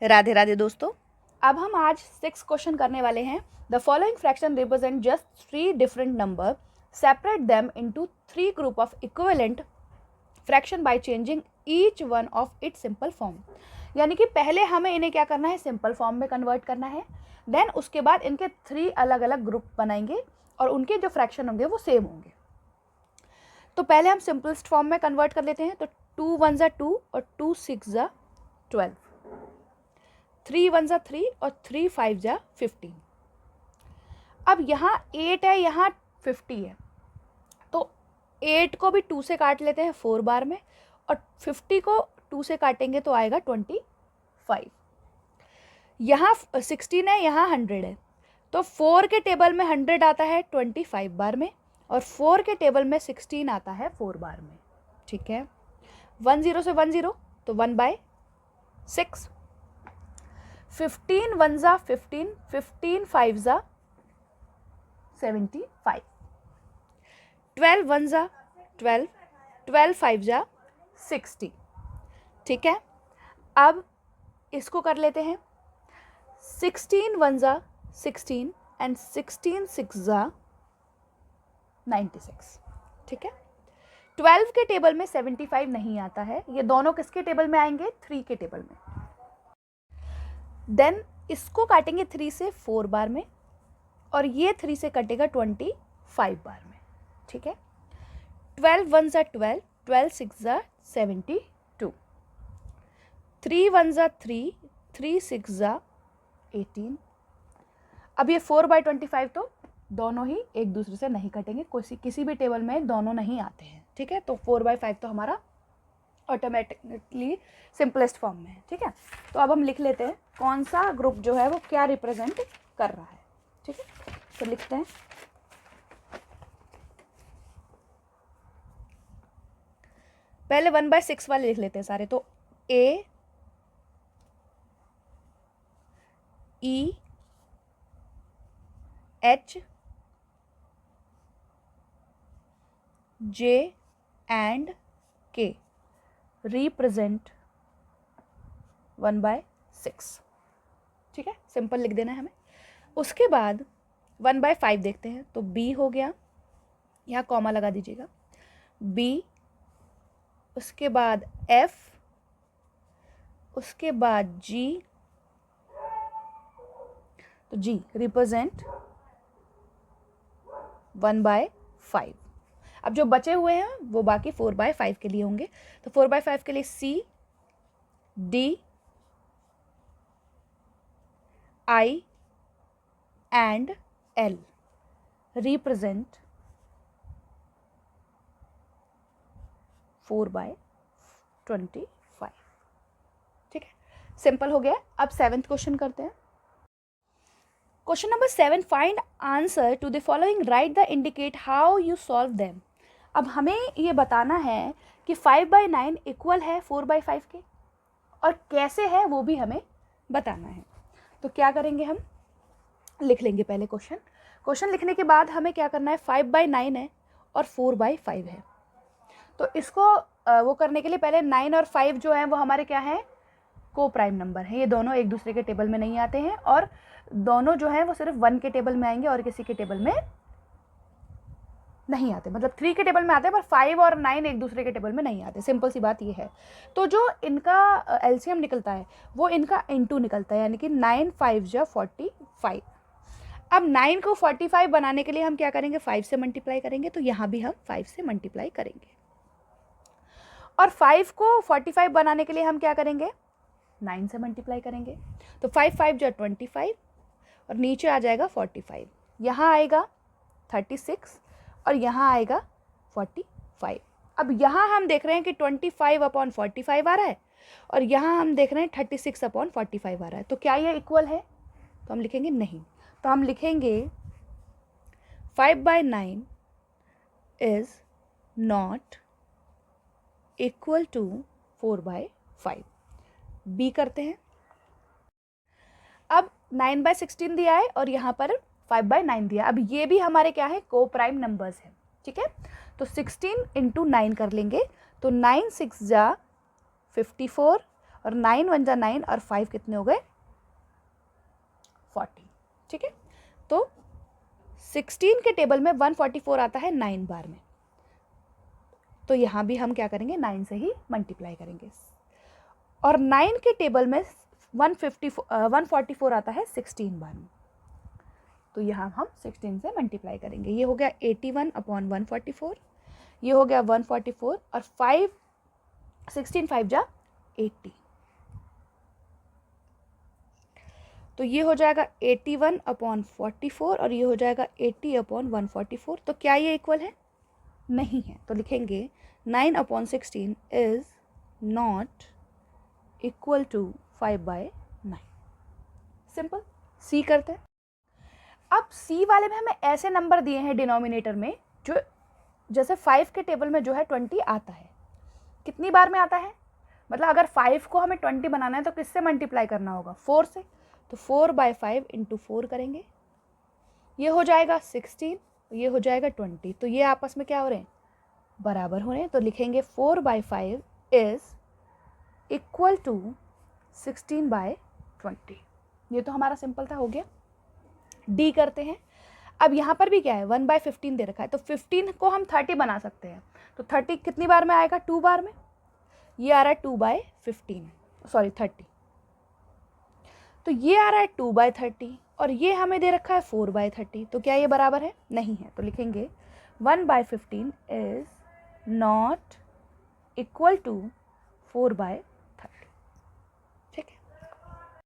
राधे राधे दोस्तों। अब हम आज 6 क्वेश्चन करने वाले हैं। The following fraction represent just 3 different number, separate them into 3 group of equivalent fraction by changing each one of its simple form. यानी कि पहले हमें इन्हें क्या करना है, सिंपल फॉर्म में कन्वर्ट करना है। देन उसके बाद इनके 3 अलग अलग ग्रुप बनाएंगे और उनके जो फ्रैक्शन होंगे वो सेम होंगे। तो पहले हम सिंपलेस्ट फॉर्म में कन्वर्ट कर लेते हैं। तो 2 1 ज़ा 2 और 2 6 ज़ा 12, 3 1 ज़ा 3 और 3 5 ज़ा 15। अब यहाँ 8 है, यहाँ 50 है, तो 8 को भी 2 से काट लेते हैं 4 बार में, और 50 को 2 से काटेंगे तो आएगा 25। यहाँ 16 है, यहाँ 100 है, तो 4 के टेबल में 100 आता है 25 बार में, और 4 के टेबल में 16 आता है 4 बार में। ठीक है, 1 0 से 1 0 तो 1/6। 15 1 ज़ा 15, 15 5 ज़ा 75, 12 1 ज़ा 12, 12 5 ज़ा 60। ठीक है, अब इसको कर लेते हैं। 16 1 ज़ा 16 एंड 16 6 ज़ा 96। ठीक है, 12 के टेबल में 75 नहीं आता है, ये दोनों किसके टेबल में आएंगे, 3 के टेबल में। देन इसको काटेंगे 3 से 4 बार में, और ये 3 से कटेगा 25 बार में। ठीक है, 12 1 ज़ा 12, 12 6 ज़ा 72, 3 1 ज़ा 3, 3 6 ज़ा 18। अब ये 4/25 तो दोनों ही एक दूसरे से नहीं कटेंगे, किसी भी टेबल में दोनों नहीं आते हैं। ठीक है, तो 4/5 तो हमारा ऑटोमेटिकली सिंपलेस्ट फॉर्म में है। ठीक है, तो अब हम लिख लेते हैं कौन सा ग्रुप जो है वो क्या रिप्रेजेंट कर रहा है। ठीक है, तो लिखते हैं। पहले 1/6 वाले लिख लेते हैं सारे। तो A E H J and K represent 1/6। ठीक है, सिंपल लिख देना है हमें। उसके बाद 1/5 देखते हैं। तो B हो गया, यहाँ कॉमा लगा दीजिएगा, B, उसके बाद F, उसके बाद G, तो G रिप्रेजेंट 1/5। अब जो बचे हुए हैं वो बाकी 4/5 के लिए होंगे। तो 4/5 के लिए C, D, I and L represent 4/25। ठीक है, सिंपल हो गया। अब 7th क्वेश्चन करते हैं। Question number 7, find answer to the following, write the indicate how you solve them. अब हमें ये बताना है कि 5/9 इक्वल है 4/5 के, और कैसे है वो भी हमें बताना है। तो क्या करेंगे, हम लिख लेंगे पहले क्वेश्चन लिखने के बाद हमें क्या करना है, 5/9 है और 4/5 है। तो इसको वो करने के लिए पहले 9 और 5 जो है वो हमारे क्या है, को प्राइम नंबर है। ये दोनों एक दूसरे के टेबल में नहीं आते हैं, और दोनों जो है वो सिर्फ 1 के टेबल में आएंगे और किसी के टेबल में नहीं आते। मतलब 3 के टेबल में आते हैं, पर 5 और 9 एक दूसरे के टेबल में नहीं आते। सिंपल सी बात ये है। तो जो इनका एलसीएम निकलता है वो इनका इनटू निकलता है, यानी कि 9 5 जा 45। अब 9 को 45 बनाने के लिए हम क्या करेंगे, 5 से मल्टीप्लाई करेंगे। तो यहाँ भी हम 5 से मल्टीप्लाई करेंगे, और 5 को 45 बनाने के लिए हम क्या करेंगे, 9 से मल्टीप्लाई करेंगे। तो 5 5 जा 25, और नीचे आ जाएगा 45, यहाँ आएगा 36, और यहाँ आएगा 45। अब यहाँ हम देख रहे हैं कि 25/45 आ रहा है, और यहाँ हम देख रहे हैं 36/45 आ रहा है। तो क्या ये इक्वल है, तो हम लिखेंगे नहीं। तो हम लिखेंगे 5/9 is not equal to 4/5। B करते हैं। अब 9/16 दिया है और यहाँ पर 5/9 दिया। अब ये भी हमारे क्या है, को प्राइम नंबर्स है। ठीक है, तो 16 × 9 कर लेंगे। तो 9 6 जा 54, और 9 1 जा 9 और 5 कितने हो गए 40। ठीक है, तो 16 के टेबल में 144 आता है 9 बार में, तो यहाँ भी हम क्या करेंगे 9 से ही मल्टीप्लाई करेंगे। और 9 के टेबल में 144 आता है 16 बार में, तो यहाँ हम 16 से मल्टीप्लाई करेंगे। ये हो गया 81 अपॉन 144, ये हो गया 144 और 5 16 5 जा 80, तो ये हो जाएगा 81 अपॉन 44 और ये हो जाएगा 80 अपॉन 144। तो क्या ये इक्वल है? नहीं है, तो लिखेंगे 9 upon 16 is not equal to 5/9। Simple. See करते हैं। अब सी वाले में हमें ऐसे नंबर दिए हैं डिनोमिनेटर में, जो जैसे 5 के टेबल में जो है 20 आता है, कितनी बार में आता है, मतलब अगर 5 को हमें 20 बनाना है तो किससे मल्टीप्लाई करना होगा 4 से, तो 4/5 इंटू 4 करेंगे, ये हो जाएगा 16, ये हो जाएगा 20, तो ये आपस में क्या हो रहे हैं बराबर हो रहे हैं, तो लिखेंगे 4/5 इज इक्वल टू 16/20। ये तो हमारा सिंपल था, हो गया। डी करते हैं। अब यहाँ पर भी क्या है 1/15 दे रखा है, तो 15 को हम 30 बना सकते हैं, तो 30 कितनी बार में आएगा 2 बार में, ये आ रहा है 2/15 सॉरी 30, तो ये आ रहा है 2/30 और ये हमें दे रखा है 4/30, तो क्या ये बराबर है? नहीं है, तो लिखेंगे 1/15 इज नॉट इक्वल टू 4/30।